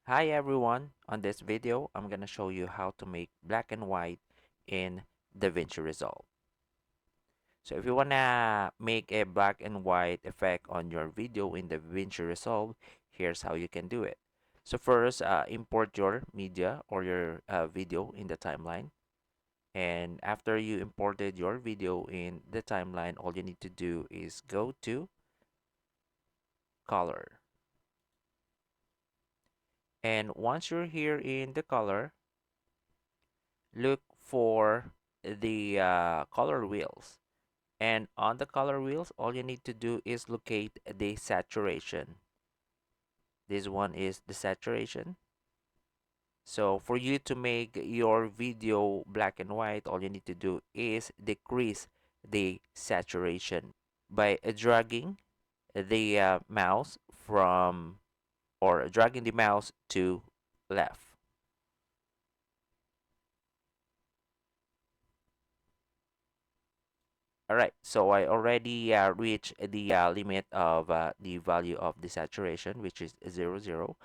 Hi everyone, on this video I'm gonna show you how to make black and white in Davinci Resolve. So if you wanna make a black and white effect on your video in Davinci Resolve, here's how you can do it. So first, import your media or your video in the timeline. And after you imported your video in the timeline, all you need to do is go to color. And once you're here in the color, look for the color wheels. And on the color wheels, all you need to do is locate the saturation. This one is the saturation. So for you to make your video black and white, all you need to do is decrease the saturation by dragging the mouse from or dragging the mouse to left. All right, so I already reached the limit of the value of the saturation, which is 0, 0.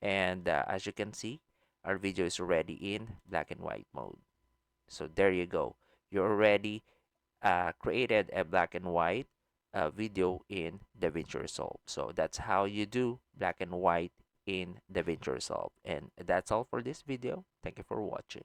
And as you can see, our video is already in black and white mode. So there you go. You already created a black and white video in DaVinci Resolve. So that's how you do black and white in DaVinci Resolve. And that's all for this video. Thank you for watching.